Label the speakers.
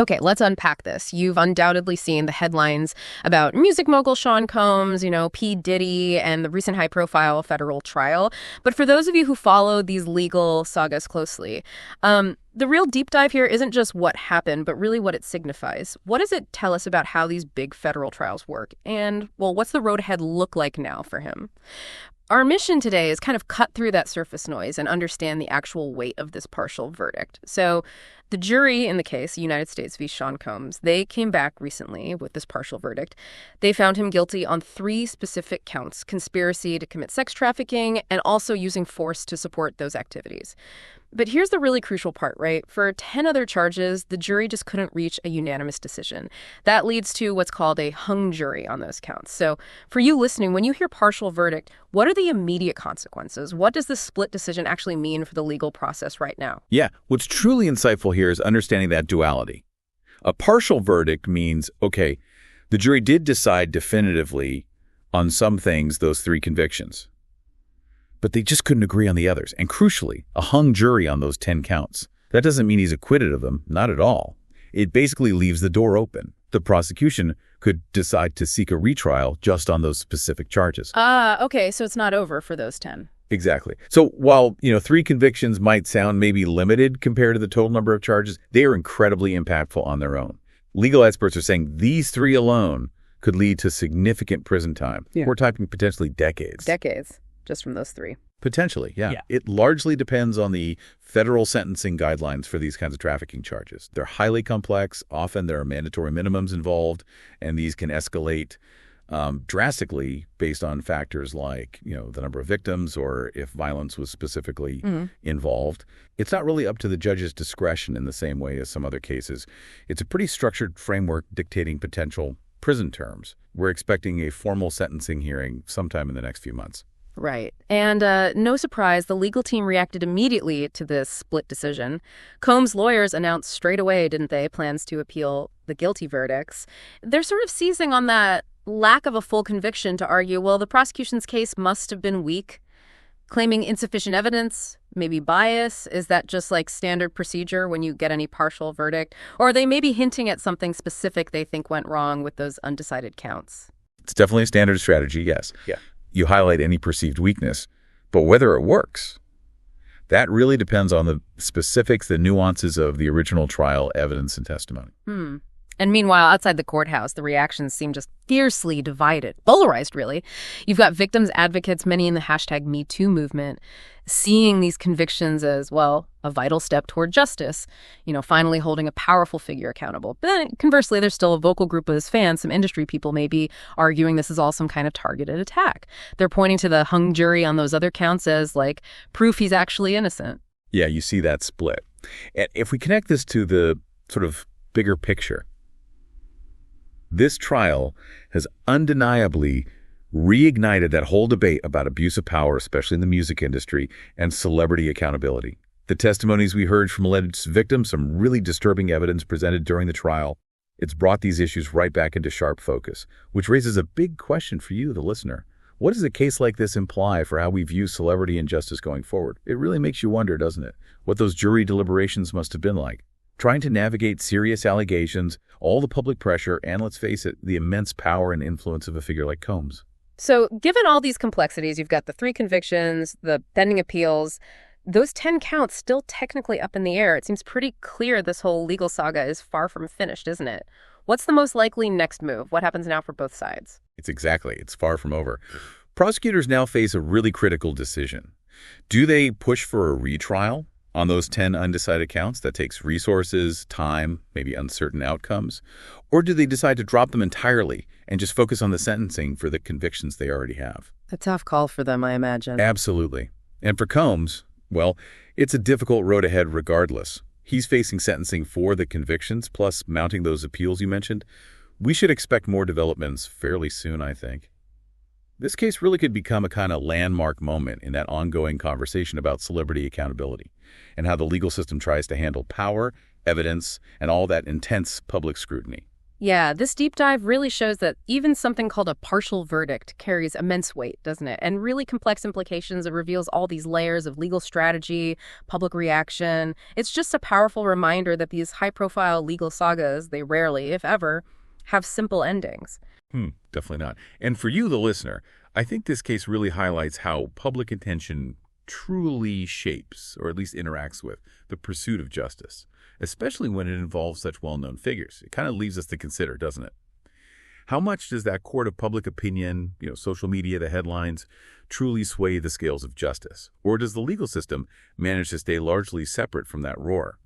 Speaker 1: Okay, let's unpack this. You've undoubtedly seen the headlines about music mogul Sean Combs, P. Diddy, and the recent high-profile federal trial. But for those of you who follow these legal sagas closely, the real deep dive here isn't just what happened, but really what it signifies. What does it tell us about how these big federal trials work? And, well, what's the road ahead look like now for him? Our mission today is kind of cut through that surface noise and understand the actual weight of this partial verdict. So the jury in the case, United States v. Sean Combs, they came back recently with this partial verdict. They found him guilty on 3 specific counts: conspiracy to commit sex trafficking and also using force to support those activities. But here's the really crucial part, right? For 10 other charges, the jury just couldn't reach a unanimous decision. That leads to what's called a hung jury on those counts. So for you listening, when you hear partial verdict, what are the immediate consequences? What does this split decision actually mean for the legal process right now?
Speaker 2: Yeah, what's truly insightful here is understanding that duality. A partial verdict means, okay, the jury did decide definitively on some things, those 3 convictions, but they just couldn't agree on the others. And crucially, a hung jury on those 10 counts. That doesn't mean he's acquitted of them, not at all. It basically leaves the door open. The prosecution could decide to seek a retrial just on those specific charges.
Speaker 1: Okay, so it's not over for those 10.
Speaker 2: Exactly. So while, 3 convictions might sound maybe limited compared to the total number of charges, they are incredibly impactful on their own. Legal experts are saying these 3 alone could lead to significant prison time. Yeah. We're talking potentially decades.
Speaker 1: Decades, just from those 3.
Speaker 2: Potentially, yeah. It largely depends on the federal sentencing guidelines for these kinds of trafficking charges. They're highly complex. Often there are mandatory minimums involved, and these can escalate drastically based on factors like, the number of victims or if violence was specifically involved. It's not really up to the judge's discretion in the same way as some other cases. It's a pretty structured framework dictating potential prison terms. We're expecting a formal sentencing hearing sometime in the next few months.
Speaker 1: Right. And no surprise, the legal team reacted immediately to this split decision. Combs' lawyers announced straight away, didn't they, plans to appeal the guilty verdicts. They're sort of seizing on that lack of a full conviction to argue, well, the prosecution's case must have been weak, claiming insufficient evidence, maybe bias. Is that just like standard procedure when you get any partial verdict? Or are they maybe hinting at something specific they think went wrong with those undecided counts?
Speaker 2: It's definitely a standard strategy, yes. Yeah. You highlight any perceived weakness, but whether it works, that really depends on the specifics, the nuances of the original trial evidence and testimony.
Speaker 1: And meanwhile, outside the courthouse, the reactions seem just fiercely divided, polarized, really. You've got victims advocates, many in the #MeToo movement, seeing these convictions as, well, a vital step toward justice, finally holding a powerful figure accountable. But then conversely, there's still a vocal group of his fans, some industry people maybe, arguing this is all some kind of targeted attack. They're pointing to the hung jury on those other counts as, like, proof he's actually innocent.
Speaker 2: Yeah, you see that split. And if we connect this to the sort of bigger picture, this trial has undeniably reignited that whole debate about abuse of power, especially in the music industry, and celebrity accountability. The testimonies we heard from alleged victims, some really disturbing evidence presented during the trial, it's brought these issues right back into sharp focus, which raises a big question for you, the listener. What does a case like this imply for how we view celebrity and justice going forward? It really makes you wonder, doesn't it? What those jury deliberations must have been like. Trying to navigate serious allegations, all the public pressure, and let's face it, the immense power and influence of a figure like Combs.
Speaker 1: So given all these complexities, you've got the 3 convictions, the pending appeals, those 10 counts still technically up in the air. It seems pretty clear this whole legal saga is far from finished, isn't it? What's the most likely next move? What happens now for both sides?
Speaker 2: It's far from over. Prosecutors now face a really critical decision. Do they push for a retrial on those 10 undecided counts that takes resources, time, maybe uncertain outcomes? Or do they decide to drop them entirely and just focus on the sentencing for the convictions they already have?
Speaker 1: A tough call for them, I imagine.
Speaker 2: Absolutely. And for Combs, well, it's a difficult road ahead regardless. He's facing sentencing for the convictions, plus mounting those appeals you mentioned. We should expect more developments fairly soon, I think. This case really could become a kind of landmark moment in that ongoing conversation about celebrity accountability and how the legal system tries to handle power, evidence, and all that intense public scrutiny.
Speaker 1: Yeah, this deep dive really shows that even something called a partial verdict carries immense weight, doesn't it? And really complex implications. It reveals all these layers of legal strategy, public reaction. It's just a powerful reminder that these high-profile legal sagas, they rarely, if ever, have simple endings.
Speaker 2: Definitely not. And for you, the listener, I think this case really highlights how public attention truly shapes, or at least interacts with, the pursuit of justice, especially when it involves such well-known figures. It kind of leaves us to consider, doesn't it? How much does that court of public opinion, social media, the headlines, truly sway the scales of justice? Or does the legal system manage to stay largely separate from that roar?